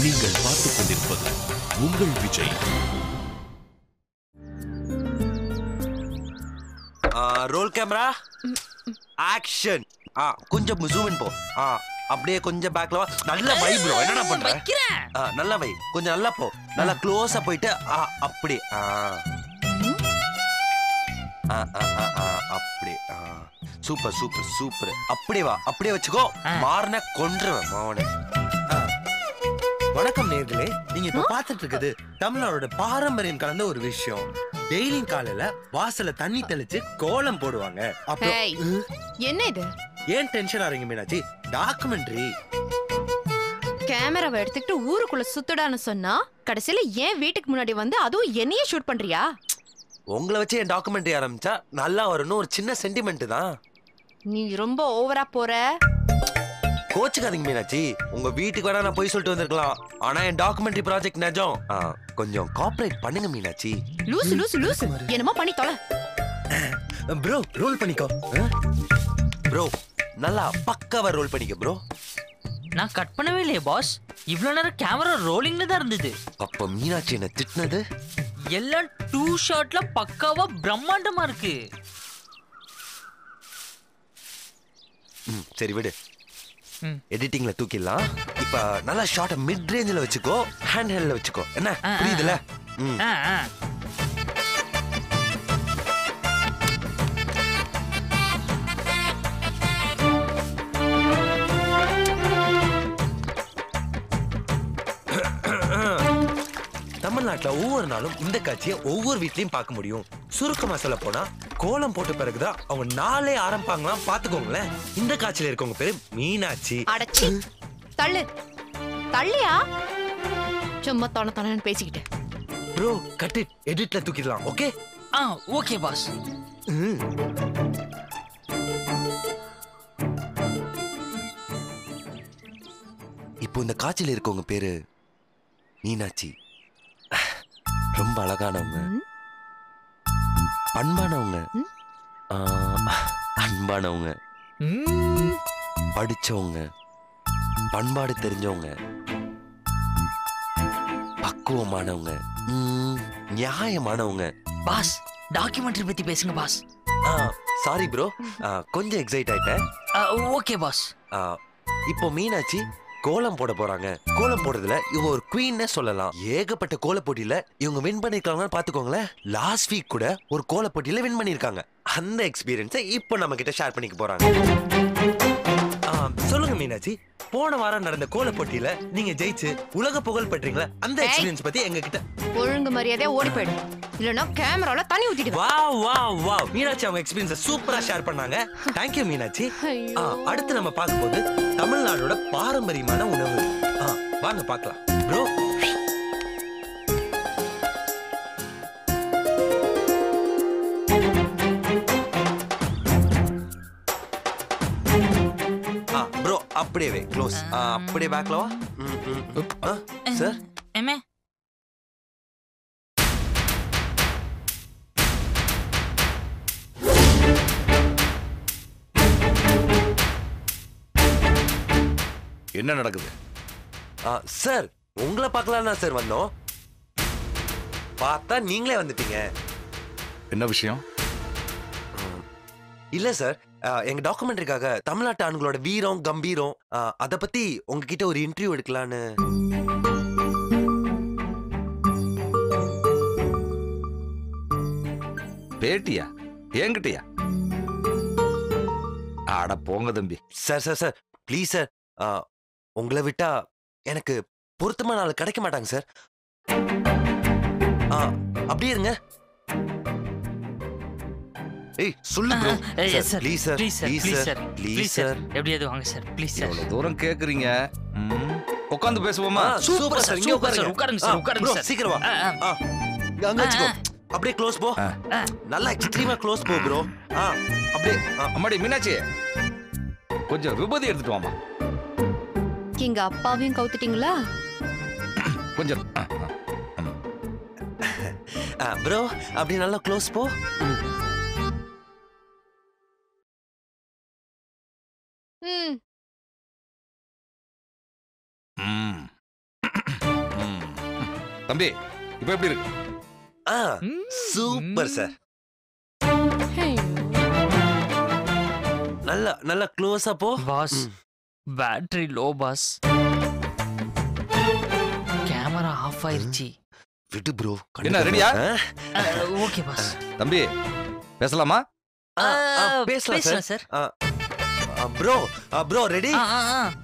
நீங்கள் பார்த்துக் கொண்டிருப்பது உங்கள் விஜய். Roll camera action. கொஞ்சம் ஜூம் போ. அப்படியே கொஞ்சம் பேக்ல வா. நல்ல வை ப்ரோ. என்னடா பண்ற? நல்ல வை. கொஞ்சம் நல்லா போ. நல்லா க்ளோஸா போயிட்டு அப்படி அப்படி சூப்பர் சூப்பர் சூப்பர். அப்படியே வா. அப்படியே வச்சுக்கோ. மாறன கொன்றுவேன் மாவனே. வணக்கம் நேர்களே. நீங்க இப்ப பாத்துட்டு இருக்குது தமிழ்நாடோட பாரம்பரியம் கலந்த ஒரு விஷயம். டெய்லியும் காலையில வாசல்ல தண்ணி தெளிச்சு கோலம் போடுவாங்க. என்ன இது? ஏன் டென்ஷன் ஆறீங்க மீனாட்சி? டாக்குமெண்ட்ரி. கேமராவை எடுத்துக்கிட்டு ஊருக்குள்ள சுத்தடான்னு சொன்னா கடைசியில ஏன் வீட்டுக்கு முன்னாடி வந்து அதுவும் என்னையே ஷூட் பண்றியா? உங்களை வச்சு என் டாக்குமெண்ட்ரி ஆரம்பிச்சா நல்லா வரும்னு ஒரு சின்ன சென்டிமெண்ட் தான். நீ ரொம்ப ஓவரா போற. கோச்சுக்காதீங்க மீனாட்சி. உங்க வீட்டுக்கு வேணா நான் போய் சொல்லிட்டு வந்திருக்கலாம். ஆனா என் டாக்குமெண்ட்ரி ப்ராஜெக்ட் நிஜம். கொஞ்சம் கோஆபரேட் பண்ணுங்க மீனாட்சி. லூசு லூசு லூசு. என்னமோ பண்ணி தொலை. ப்ரோ ரோல் பண்ணிக்கோ. ப்ரோ நல்லா பக்காவா ரோல் பண்ணிக்க ப்ரோ. நான் கட் பண்ணவே இல்லையே பாஸ். இவ்வளவு நேரம் கேமரா ரோலிங்ல தான் இருந்தது. அப்ப மீனாட்சி என்ன திட்டினது? எல்லாம் 2 ஷாட்ல பக்காவா பிரம்மாண்டமா இருக்கு. சரி விடு. எடிட்டிங்ல தூக்கிடலாம். இப்ப நல்லா ஷார்ட் மிட் ரேஞ்சில வச்சுக்கோ. ஹேண்ட் ஹெல்ட்ல வச்சுக்கோ. என்ன புரியுதுல? தமிழ்நாட்டுல ஒவ்வொரு நாளும் இந்த காட்சியை ஒவ்வொரு வீட்லயும் பார்க்க முடியும். சுருக்கமா சொல்ல போனா கோலம் போட்ட பிறகுதான் அவங்க நாளே ஆரம்பிப்பாங்களாம். பாத்துக்கோங்களேன். இந்த காட்சியில இருக்கவங்க பேரு மீனாட்சி. அடச்சி தள்ளு. தள்ளியா? சும்மா தொண பேசிக்கிட்டு. Bro cut it. எடிட்ல தூக்கிடலாம். Okay okay boss. இப்போ இந்த காட்சியில இருக்கவங்க பேரு மீனாட்சி. ரொம்ப அழகானவங்க, பண்பானவங்க, அன்பானவங்க, படிச்சவங்க, பண்பாடு தெரிஞ்சவங்க, பக்குவமானவங்க, நியாயமானவங்க. பாஸ் டாக்குமெண்ட்ரி பத்தி பேசுங்க பாஸ். சாரி ப்ரோ, கொஞ்சம் எக்ஸைட் ஆயிட்டேன். Okay boss. இப்போ மீனாட்சி கோலம் போட போறாங்க. கோலம் போடுறதுல இவங்க ஒரு குவீன்னே சொல்லலாம். ஏகப்பட்ட கோல போட்டியில இவங்க வின் பண்ணிருக்காங்கன்னு பாத்துக்கோங்களேன். லாஸ்ட் வீக் கூட ஒரு கோல போட்டியில வின் பண்ணிருக்காங்க. அந்த எக்ஸ்பீரியன்ஸை இப்போ நம்ம கிட்ட ஷேர் பண்ணிக்க போறாங்க. சொல்லுங்க மீனாட்சி, போன வாரம் நடந்த கோல போட்டியில நீங்க ஜெயிச்சு உலக புகழ் பெற்றீங்களா? அந்த எக்ஸ்பீரியன்ஸ் பத்தி எங்க கிட்ட ஒழுங்கு மரியாதையா ஓடி போயிடு. இல்லனா கேமரால தண்ணி ஊத்திடுவேன். வாவ் மீனாட்சி அவங்க எக்ஸ்பீரியன்ஸை சூப்பரா ஷேர் பண்ணாங்க. Thank you Meenakshi. அடுத்து நம்ம பார்க்க போது தமிழ்நாடோட பாரம்பரியமான உணவு. வாங்க பார்க்கலாம். ப்ரோ ப்ரோ அப்படியே க்ளோஸ். அப்படியே பேக்ல வா. சார் எமே என்ன நடக்குது? சார் உங்களை பார்க்கலாம் தான் சார் வந்தோம். பார்த்தா நீங்களே வந்துட்டீங்க. என்ன விஷயம்? இல்ல சார், எங்க டாக்குமெண்ட்ரிக்காக தமிழ்நாட்டு ஆண்களோட வீரம் கம்பீரம் அத பத்தி உங்ககிட்ட ஒரு இன்டர்வியூ எடுக்கலான்னு. பேட்டியா? என்கிட்டயா? அட போங்க தம்பி. சார் ப்ளீஸ் சார், உங்களை விட்டா எனக்கு பொருத்தமான ஆள் கிடைக்க மாட்டாங்க சார். அப்படியே இருங்க. ஏய் சொல்லு bro. Please sir please sir எப்படியாவது வாங்க சார் ப்ளீஸ் சார். இவ்வளவு தூரம் கேக்குறீங்க. உட்கார்ந்து பேசுவோமா? Super sir. இங்க உட்காருங்க சார். சீக்கிரம் வா. அங்க வச்சுக்கோ. அப்படியே க்ளோஸ் போ. நல்லா எக்ஸ்ட்ரீமா க்ளோஸ் போ ப்ரோ. அப்படியே. அம்மாடி மீனாட்சி, கொஞ்சம் விபூதி எடுத்துட்டு வாமா. எங்க அப்பாவையும் கவுத்துட்டீங்களா? கொஞ்சம் ப்ரோ அப்படியே நல்லா க்ளோஸ் போ. தம்பி இப்ப எப்படி இருக்கு? Super sir. நல்லா நல்லா க்ளோஸா போ boss. Battery low boss. Camera off ஆயிருச்சு. விடு ப்ரோ. என்ன ரெடியா? Okay boss. தம்பி பேசலாமா? பேசலாம் sir. Bro bro ready?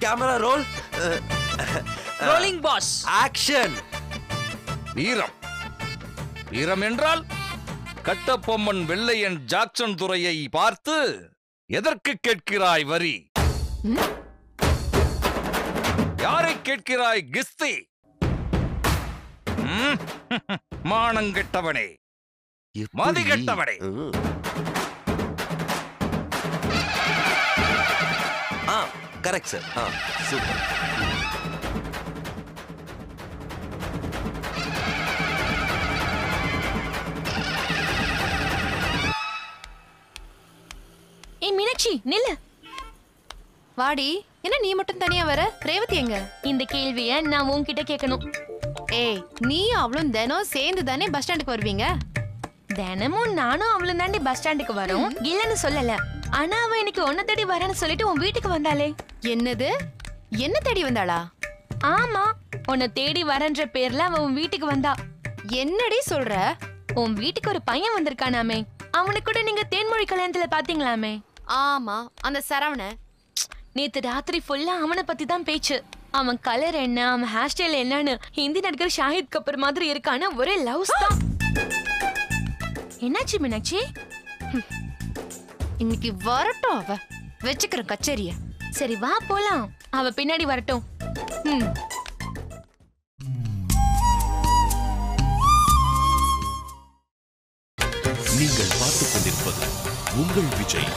Camera roll. Rolling boss. Action. வீரம். வீரம் என்றால் கட்டபொம்மன் வெள்ளையன் ஜாக்சன் துரையை பார்த்து எதற்கு கேட்கிறாய் வரி? யாரை கேட்கிறாய் கிஸ்தி? மானங்கெட்டவனே, மதிகெட்டவனே. Correct sir. சூப்பர். ஏய் மீனாட்சி நில்லு. வாடி, என்ன நீ மட்டும் தனியா வர? ரேவதி எங்க? இந்த கேள்விய நான் உன்கிட்ட கேட்கணும். ஏய், நீ அவளும் தினம் சேர்ந்து தானே பஸ் ஸ்டாண்டுக்கு வருவீங்க? தினமும் நானும் அவளும் தாண்டி பஸ் ஸ்டாண்டுக்கு வரோம். இல்லன்னு சொல்லல. ஆனா அவ இன்னைக்கு உன்னை தேடி வரேன்னு சொல்லிட்டு உன் வீட்டுக்கு வந்தாளே. என்னது? என்ன தேடி வந்தாளா? ஆமா, உன்னை தேடி வரேன்ற பேர்ல அவ உன் வீட்டுக்கு வந்தா. என்னடி சொல்ற? உன் வீட்டுக்கு ஒரு பையன் வந்திருக்கானாமே. அவனுக்கு கூட நீங்க தேன்மொழி கல்யாணத்துல பாத்தீங்களாமே. ஆமா, அந்த சரவண. நேத்து ராத்திரி ஃபுல்லா அவனை பத்தி தான் பேச்சு. அவன் கலர் என்ன, அவன் ஹேர் ஸ்டைல் என்னன்னு ஹிந்தி நடிகர் ஷாஹித் கபூர் மாதிரி இருக்கான்னு ஒரே லவ்ஸ் தான். என்னாச்சு மீனாட்சி? இன்னைக்கு வரட்டும் அவ. வெச்சுக்கிற கச்சேரிய. சரி வா போலாம். அவ பின்னாடி வரட்டும். நீங்கள் பார்த்துக் கொண்டிருப்பது உங்கள் விஜய்.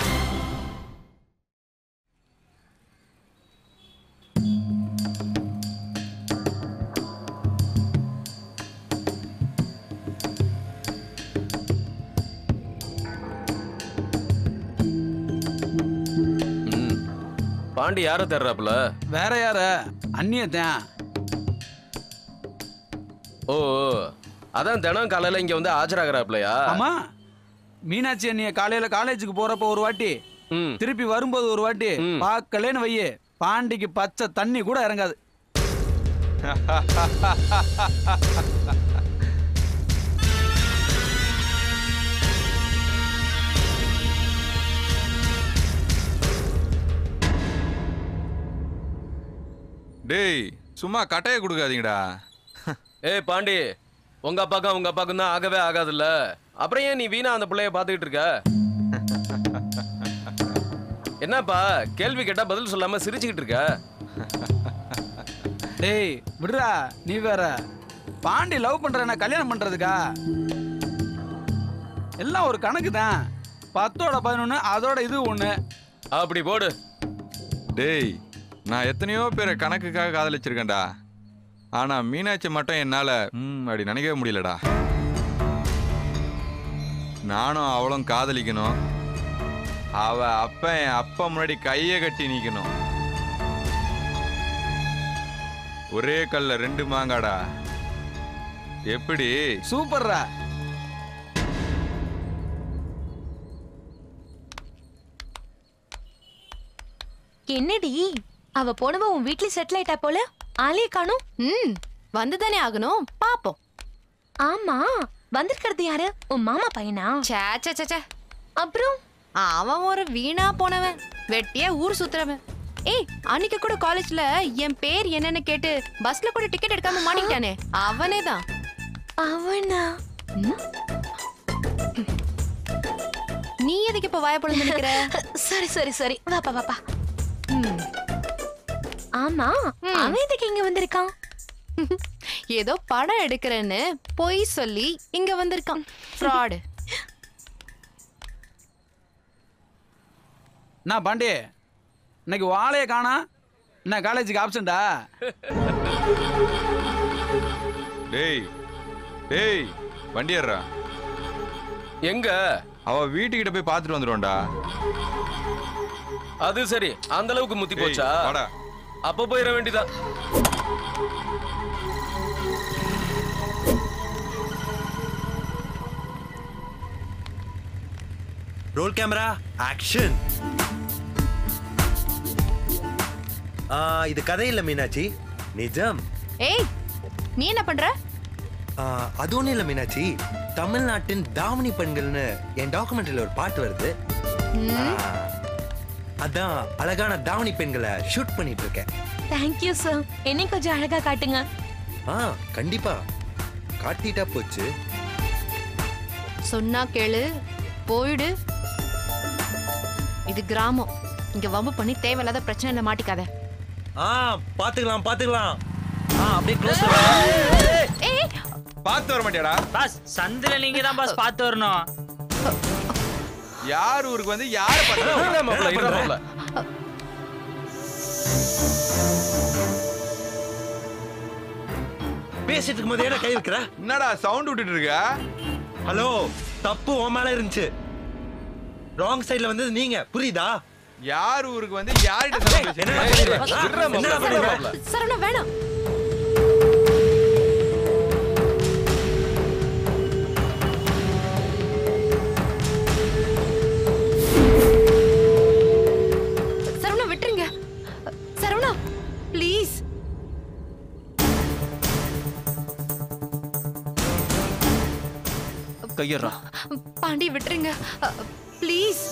பாண்டி யார தேர்றாப்புல? வேற யார? அந்நியத்தான். ஓ, அதான் தினம் காலையில இங்க வந்து ஆஜராகிறாப்லையா? ஆமா, மீனாட்சி அண்ணிய காலையில காலேஜுக்கு போறப்ப ஒரு வாட்டி, திருப்பி வரும்போது ஒரு வாட்டி பார்க்கலன்னு வையே, பாண்டிக்கு பச்சை தண்ணி கூட இறங்காது. டேய், சும்மா கட்டைய கொடுக்காதீங்கடா. ஏய் பாண்டி, உங்க அப்பாக்கும் உங்க அப்பாக்கும் தான் ஆகவே ஆகாதுல்ல. அப்புறம் ஏன் நீ வீணா அந்த பிள்ளைய பாத்துக்கிட்டு இருக்க? என்னப்பா கேள்வி கேட்டா பதில் சொல்லாம சிரிச்சுக்கிட்டு இருக்க? டேய் விடுறா, நீ வேற. பாண்டி லவ் பண்றேன்னா கல்யாணம் பண்றதுக்கா? எல்லாம் ஒரு கணக்கு தான். 10ஓட 11, அதோட இது 1. அப்படி போடு. டேய், நான் எத்தனையோ பேரை கணக்குக்காக காதலிச்சிருக்கேன்டா. ஆனா மீனாட்சி மட்டும் என்னால அப்படி நினைக்கவே முடியலடா. நானும் அவளும் காதலிக்கணும். அவ அப்ப என் அப்பா முன்னாடி கையை கட்டி நிக்கணும். ஒரே கல்ல 2 மாங்காடா. எப்படி? சூப்பர்ரா. என்னடி அவ போனவ உன் வீட்ல செட்டில் ஆயிட்டா போல? ஆளே காணோம். வந்துதானே ஆகணும், பாப்போம். ஆமா, வந்திருக்கிறது யாரு? உன் மாமா பையனா? சே. அப்புறம் அவன் ஒரு வீணா போனவன், வெட்டியா ஊர் சுத்துறவன். ஏய், அன்னைக்கு கூட காலேஜ்ல என் பேர் என்னன்னு கேட்டு பஸ்ல கூட டிக்கெட் எடுக்காம மாட்டிக்கிட்டானே, அவனே தான். அவனா? நீ எதுக்கு இப்ப வாய பொழுது நினைக்கிற? சரி வாப்பா. ஆமா, அவன் எதுக்கு இங்க வந்திருக்கான்? ஏதோ படம் எடுக்கிறேன்னு பொய் சொல்லி இங்க வந்திருக்கான். ஃப்ராடு. நான் பாண்டி, இன்னைக்கு வாழைய காணா. என்ன காலேஜுக்கு ஆப்சண்டா? டேய் வண்டி ஏறா. எங்க? அவ வீட்டுக்கிட்ட போய் பார்த்துட்டு வந்துடுவோம்டா. அது சரி, அந்த அளவுக்கு முத்தி போச்சா? அப்ப போயிட வேண்டியதா. Role camera action. இது கதை இல்ல மீனாட்சி, நிஜம். ஏய் நீ என்ன பண்ற? அது ஒண்ணும் இல்ல மீனாட்சி, தமிழ்நாட்டின் தாவணி பெண்கள்னு என் டாக்குமெண்ட்ரியில ஒரு பாட்டு வருது. அதான் அழகான தாவணி பெண்களை ஷூட் பண்ணிட்டு இருக்கேன். Thank you sir. என்னை கொஞ்சம் அழகா காட்டுங்க. கண்டிப்பா காட்டிட்டா போச்சு. சொன்னா கேளு, போயிடு. இது கிராமம், இங்க வம்பு பண்ணி தேவையில்லாத பிரச்சனைல மாட்டிக்காத. பாத்துக்கலாம் பாத்துக்கலாம். அப்படியே க்ளோஸ். ஏய் பார்த்து வர மாட்டியாடா? பாஸ் சந்தில நீங்க தான் பாஸ் பார்த்து வரணும். யார் ஊருக்கு வந்து யார மாப்ள. பேசிட்டு இருக்கும்போது ஏடா கை வைக்கிற? என்னடா சவுண்ட் விட்டுட்டு இருக்க? ஹலோ, தப்பு உன் மேல இருந்துச்சு. ராங் சைடுல வந்தது நீங்க, புரியுதா? யார் ஊருக்கு வந்து யார்கிட்ட சரவணா வேணாம். சரவணா விட்டுருங்க. சரவணா ப்ளீஸ். கையறா. பாண்டி விட்டுருங்க ப்ளீஸ்.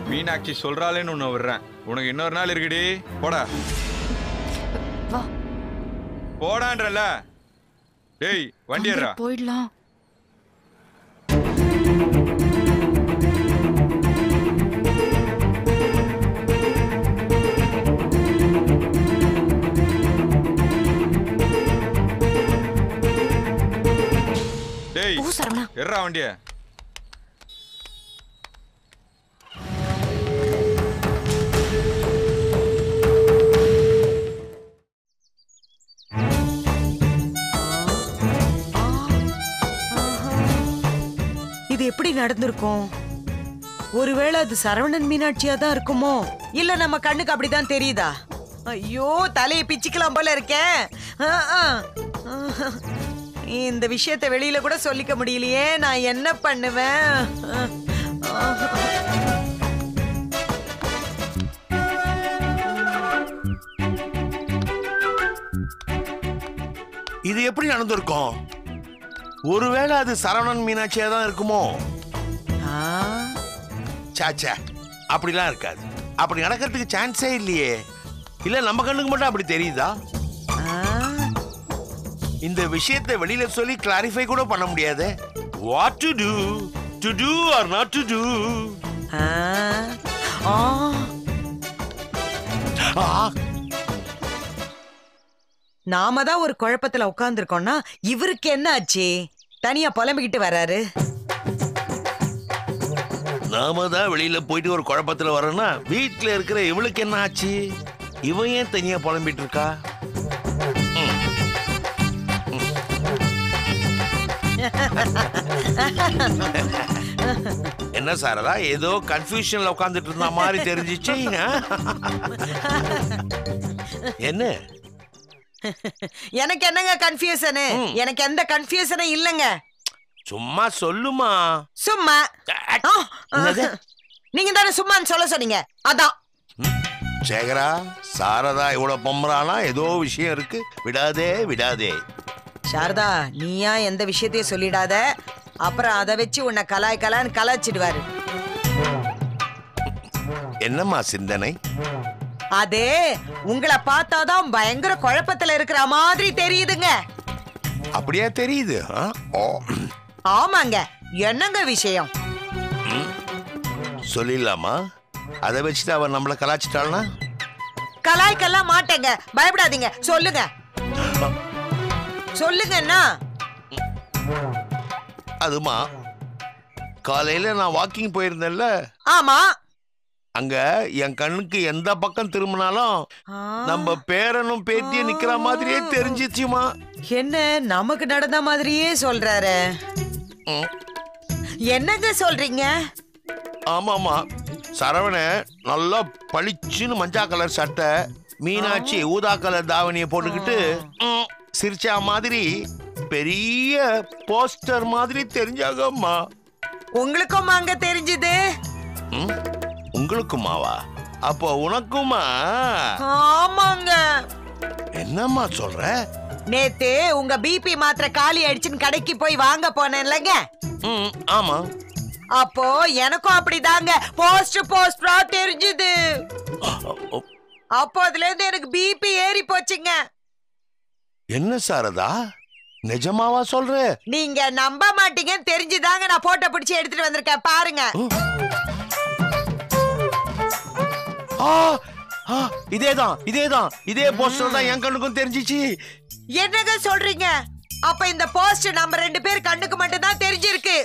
மீனாட்சி சொல்றாளேன்னு உன்னை விடுறேன். உனக்கு இன்னொரு நாள் இருக்குடி. போடா போடான்றல. டேய் வண்டி ஏறா. போயிடலாம். டேய் சரவணா ஏறா வண்டிய. இது எப்படி நடந்திருக்கும்? ஒருவேளை அது சரவணன் மீனாட்சியா தான் இருக்குமோ? இல்ல நம்ம கண்ணுக்கு அப்படிதான் தெரியுதா? ஐயோ, தலையை பிச்சுக்கலாம் போல இருக்கேன். இந்த விஷயத்தை வெளியில கூட சொல்லிக்க முடியலையே. நான் என்ன பண்ணுவேன்? இது எப்படி நடந்திருக்கும்? ஒருவேளை அது சரவணன் மீனாட்சியா தான் இருக்குமோ? சாச்சா, அப்படிலாம் இருக்காது. அப்படி நடக்கிறதுக்கு சான்ஸே இல்லையே. இல்ல நம்ம கண்ணுக்கு மட்டும் அப்படி தெரியுதா? இந்த விஷயத்தை வெளியில சொல்லி கிளாரிஃபை கூட பண்ண முடியாது. What to do or not to do. நாம தான் ஒரு குழப்பத்துல உட்கார்ந்துருக்கோம்னா இவருக்கு என்ன ஆச்சு? தனியா புலம்பிக்கிட்டு வராரு. நாம தான் வெளியில போயிட்டு ஒரு குழப்பத்துல வரோம்னா வீட்டுல இருக்கிற இவளுக்கு என்ன ஆச்சு? இவன் ஏன் தனியா புலம்பிட்டு இருக்கா? என்ன சாரதா, ஏதோ கன்ஃபியூஷன்ல உட்கார்ந்துட்டு இருந்த மாதிரி தெரிஞ்சிச்சு. என்ன? எனக்கு என்னங்க கன்ஃபியூஷனு? எனக்கு எந்த கன்ஃபியூஷனும் இல்லங்க. சும்மா சொல்லுமா. சும்மா நீங்க தானே சும்மான்னு சொல்ல சொன்னீங்க, அதான். சேகரா, சாரதா இவ்வளவு பொம்பரானா ஏதோ விஷயம் இருக்கு. விடாதே விடாதே. சாரதா, நீயா எந்த விஷயத்தையும் சொல்லிடாத. அப்புறம் அதை வச்சு உன்னை கலாய்க்கலான்னு கலாய்ச்சிடுவாரு. என்னம்மா சிந்தனை? அதே உங்களை பார்த்தாதான் பயங்கர குழப்பத்துல இருக்கிற மாதிரி தெரியுதுங்க. அப்படியா தெரியுது? ஆமாங்க. என்னங்க விஷயம்? சொல்லிடலாமா? அதை வச்சுட்டு அவன் நம்மளை கலாய்ச்சிட்டாள்னா? கலாய்க்கெல்லாம் மாட்டேங்க, பயப்படாதீங்க. சொல்லுங்க சொல்லுங்கன்னா. அதுமா, காலையில நான் வாக்கிங் போயிருந்தேன்ல. ஆமா. அங்க என் கண்ணுக்கு எந்த பக்கம் திரும்பினாலும் நம்ம பேரனும் பேத்தியும் நிக்கிற மாதிரியே தெரிஞ்சிச்சுமா. என்ன நமக்கு நடந்த மாதிரியே சொல்றாரு? என்னங்க சொல்றீங்க? ஆமாமா, சரவண நல்லா பளிச்சுன்னு மஞ்சா கலர் சட்டை, மீனாட்சி ஊதா கலர் தாவணியை போட்டுக்கிட்டு சிரிச்சா மாதிரி பெரிய போஸ்டர் மாதிரி தெரிஞ்சாகம்மா. உங்களுக்கும் அங்க தெரிஞ்சது? உங்களுக்குமாவா? அப்போ உனக்குமா? ஆமாங்க. என்னம்மா சொல்ற? நேத்து உங்க பிபி மாத்திரை காலி ஆயிடுச்சுன்னு கடைக்கு போய் வாங்க போனேன்லங்க. ஆமா. அப்போ எனக்கும் அப்படிதாங்க போஸ்டரா தெரிஞ்சது. அப்போ அதுல இருந்து எனக்கு பிபி ஏறி போச்சுங்க. என்ன சாரதா, நிஜமாவா சொல்ற? நீங்க நம்ப மாட்டீங்கன்னு தெரிஞ்சுதாங்க நான் போட்டோ பிடிச்சு எடுத்துட்டு வந்திருக்கேன் பாருங்க. இதேதான் இதே போஸ்டர் தான் என் கண்ணுக்கும் தெரிஞ்சிச்சு. என்னங்க சொல்றீங்க? அப்ப இந்த போஸ்ட் நம்ம 2 பேர் கண்ணுக்கு மட்டும் தான் தெரிஞ்சிருக்கு.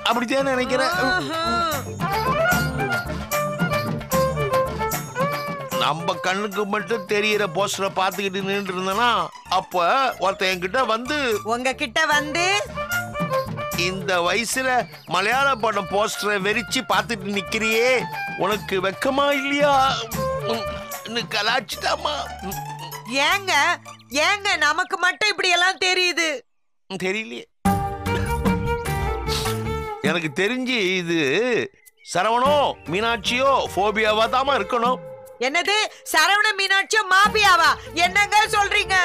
அப்படித்தான் நினைக்கிறேன். நம்ம கண்ணுக்கு மட்டும் தெரியற போஸ்டரை பார்த்துக்கிட்டு நின்று இருந்தனா அப்ப ஒருத்தன் என்கிட்ட வந்து உங்ககிட்ட வந்து இந்த வயசுல மலையாள படம் போஸ்டரை வெறிச்சு பார்த்துட்டு நிக்கிறியே, உனக்கு வெக்கமா இல்லையா கலாச்சிட்டாமா. ஏங்க நமக்கு மட்டும் இப்படி எல்லாம் தெரியுது? தெரியலையே. எனக்கு தெரிஞ்சு இது சரவணோ மீனாட்சியோ போபியாவா தாமா இருக்கணும். என்னது சரவண மீனாட்சியோ மாபியாவா? என்னங்க சொல்றீங்க?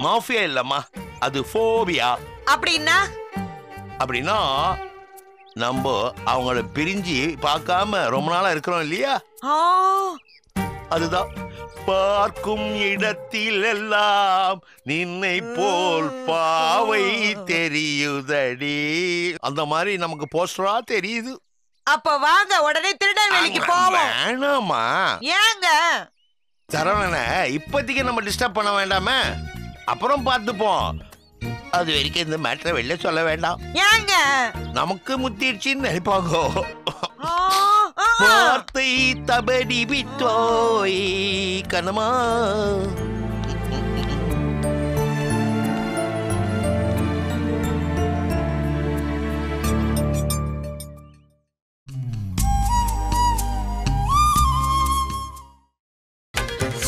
மாஃபியா இல்லம்மா, அது போபியா. அப்படின்னா நம்ம அவங்கள பிரிஞ்சு பார்க்காம ரொம்ப நாளா இருக்கிறோம் இல்லையா, அதுதான். பார்க்கும் இடத்தில் எல்லாம் நின்னை போல் பாவை தெரியுதடி, அந்த மாதிரி நமக்கு போஸ்டரா தெரியுது. அப்ப வாங்க உடனே திருநெல்வேலிக்கு போவோம். வேணாமா? ஏங்க? சரவணனை இப்போதைக்கு நம்ம டிஸ்டர்ப் பண்ண வேண்டாமே, அப்புறம் பார்த்துப்போம். அது வரைக்கும் இந்த மேட்டரை வெளில சொல்ல வேண்டாம். ஏங்க? நமக்கு முத்திடுச்சின்னு நினைப்பாங்க. வார்த்தை தபடி விட்டோய் கனமா.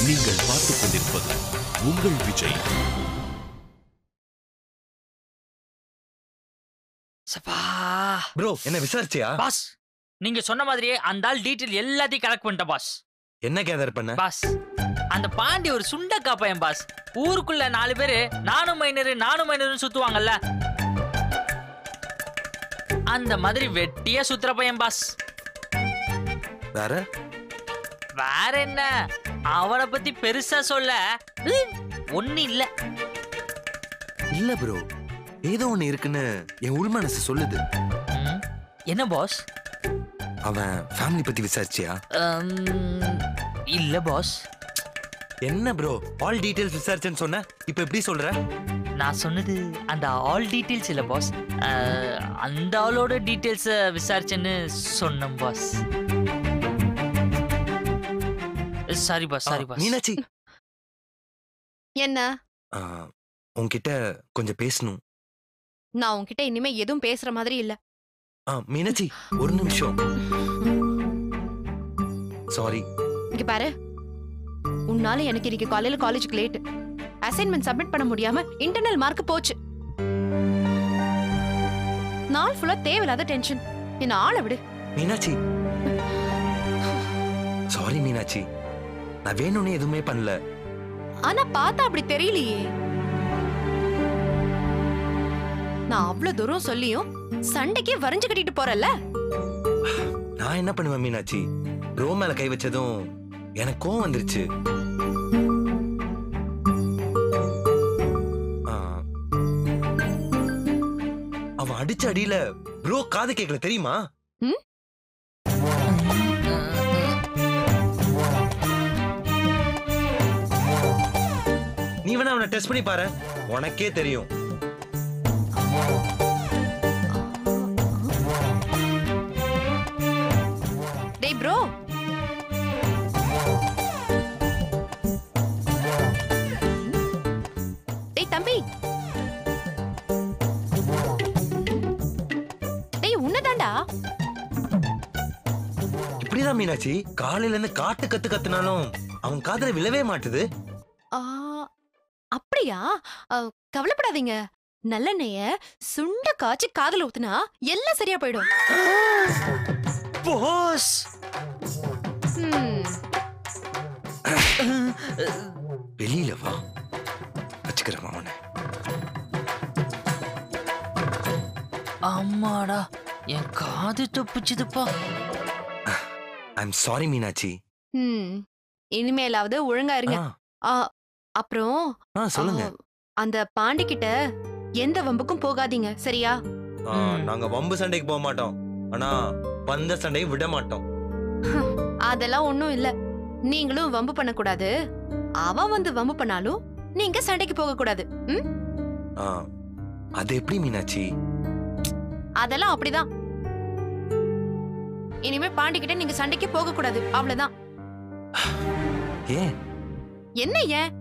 நீங்கள் பார்த்துக் கொண்டிருப்பது உங்கள் விஜய். ப்ரோ என்ன விசாரிச்சியா? பாஸ் நீங்க சொன்ன மாதிரியே அந்த ஆள் டீடைல் எல்லாத்தையும் கலெக்ட் பண்ணிட்ட பாஸ். என்ன கேதர் பண்ண? பாஸ் அந்த பாண்டி ஒரு சுண்டக்கா பையன் பாஸ். ஊருக்குள்ள 4 பேரு நானும் மைனரும் சுத்துவாங்கல்ல, அந்த மாதிரி வெட்டியா சுத்துற பையன் பாஸ். வேற என்ன, அவனை பத்தி பெருசா சொல்ல ஒண்ணு இல்ல. இல்ல ப்ரோ, ஏதோ ஒண்ணு இருக்குன்னு என் உள் மனசு சொல்லுது. என்ன பாஸ்? அவன் ஃபேமிலி பத்தி விசாரிச்சியா? இல்ல பாஸ். என்ன ப்ரோ ஆல் டீடைல்ஸ் விசாரிச்சேன்னு சொன்ன, இப்போ எப்படி சொல்ற? நான் சொன்னது அந்த ஆல் டீடைல்ஸ் இல்ல பாஸ், அந்த ஆளோட டீடைல்ஸ் விசாரிச்சேன்னு சொன்னேன் boss. Sorry boss, sorry boss. Meenakshi என்ன? உன்கிட்ட கொஞ்சம் பேசணும். நான் உன்கிட்ட இனிமே எதுவும் பேசுற மாதிரி இல்ல. மீனாட்சி ஒரு நிமிஷம். சாரி. இங்க பாரு, உன்னால எனக்கு இன்னைக்கு காலையில காலேஜுக்கு லேட். அசைன்மெண்ட் சப்மிட் பண்ண முடியாம இன்டர்னல் மார்க் போச்சு. நாள் ஃபுல்லா தேவையில்லாத டென்ஷன். என்ன ஆள விடு. மீனாட்சி சாரி மீனாட்சி, நான் வேணும்னே எதுவுமே பண்ணல. ஆனா பார்த்தா அப்படி தெரியலையே. நான் அவ்வளவு தூரம் சொல்லியும் சண்டைக்கே வரைஞ்சு கட்டிட்டு போறல. நான் என்ன பண்ணுவேன் மீனாட்சி, ப்ரோ மேல கை வச்சதும் எனக்கு கோவம் வந்துருச்சு. அவன் அடிச்ச அடியில ப்ரோ காது கேட்கல தெரியுமா? நீ வேணா அவனை டெஸ்ட் பண்ணி பாரு, உனக்கே தெரியும். டேய் ப்ரோ, டேய் தம்பி, டேய் உன்னதாண்டா. எப்படிதான் மீனாட்சி காலையில இருந்து காட்டு கத்து கத்துனாலும் அவன் காதுல விழவே மாட்டுது? ஆ, அப்படியா? கவலைப்படாதீங்க. நல்லெண்ணெய சுண்ட காய்ச்சி காதுல ஊத்துனா எல்லாம் சரியா போயிடும். பாஸ் வெளியில வா, வச்சுக்கிறேன் அவனை. அம்மாடா, என் காது தப்பிச்சுதுப்பா. I'm sorry Meenakshi. இனிமேலாவது ஒழுங்கா இருங்க. அப்புறம் சொல்லுங்க. அந்த பாண்டி கிட்ட எந்த வம்புக்கும் போகாதீங்க, சரியா? நாங்க வம்பு சண்டைக்கு போக மாட்டோம், ஆனா பந்த சண்டையை விட மாட்டோம். அதெல்லாம் ஒண்ணும் இல்ல. நீங்களும் வம்பு பண்ண கூடாது, அவன் வந்து வம்பு பண்ணாலும் நீங்க சண்டைக்கு போக கூடாது. அது எப்படி மீனாட்சி? அதெல்லாம் அப்படிதான். இனிமே பாண்டி கிட்ட நீங்க சண்டைக்கு போக கூடாது, அவ்வளவுதான். ஏன்? என்ன ஏன்?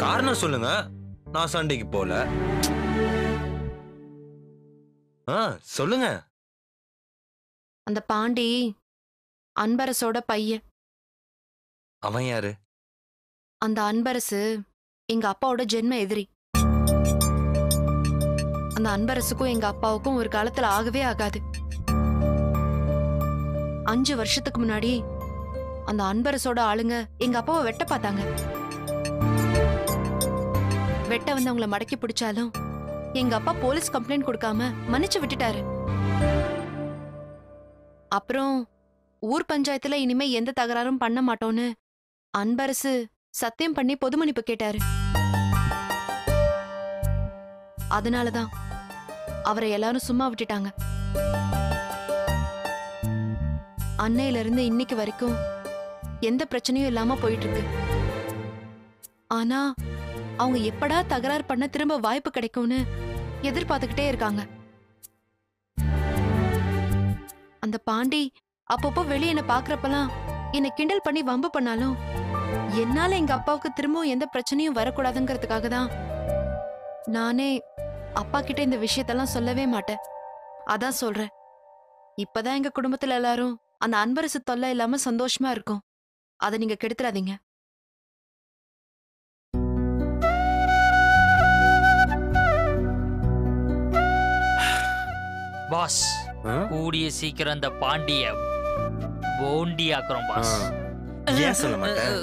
காரணம் சொல்லுங்க. நான் சண்டைக்கு போல. சொல்லுங்க. அந்த பாண்டி அன்பரசோட பையன். அவன் யாரு? அந்த அன்பரசு எங்க அப்பாவோட ஜென்ம எதிரி. அந்த அன்பரசுக்கும் எங்க அப்பாவுக்கும் ஒரு காலத்துல ஆகவே ஆகாது. 5 வருஷத்துக்கு முன்னாடி அந்த அன்பரசோட ஆளுங்க எங்க அப்பாவை வெட்ட பார்த்தாங்க. வெட்ட வந்து அவங்கள மடக்கி பிடிச்சாலும் எங்க அப்பா போலீஸ் கம்ப்ளைண்ட் கொடுக்காம மன்னிச்சு விட்டுட்டாரு. அப்புறம் ஊர் பஞ்சாயத்துல இனிமே எந்த தகராறும் பண்ண மாட்டோம்னு அன்பரசு சத்தியம் பண்ணி பொது மன்னிப்பு கேட்டாரு. அதனாலதான் அவரை எல்லாரும் சும்மா விட்டுட்டாங்க. அன்னையில இருந்து இன்னைக்கு வரைக்கும் எந்த பிரச்சனையும் இல்லாம போயிட்டு இருக்கு. ஆனா அவங்க எப்படா தகராறு பண்ண திரும்ப வாய்ப்பு கிடைக்கும்னு எதிர்பார்த்துக்கிட்டே இருக்காங்க. அந்த பாண்டி அப்பப்போ வெளியே என்ன பாக்குறப்பெல்லாம் என்னை கிண்டல் பண்ணி வம்பு பண்ணாலும் என்னால எங்க அப்பாவுக்கு திரும்பவும் எந்த பிரச்சனையும் வரக்கூடாதுங்கிறதுக்காக தான் நானே அப்பா கிட்ட இந்த விஷயத்தெல்லாம் சொல்லவே மாட்டேன். அதான் சொல்றேன், இப்பதான் எங்க குடும்பத்துல எல்லாரும் அந்த அன்பரசு தொல்லை இல்லாம சந்தோஷமா இருக்கும். அதை நீங்க கெடுத்துறாதீங்க. பாஸ், கூடிய சீக்கிரம் அந்த பாண்டிய போண்டி ஆக்குறோம் பாஸ். ஏன் சொல்ல மாட்டேன்?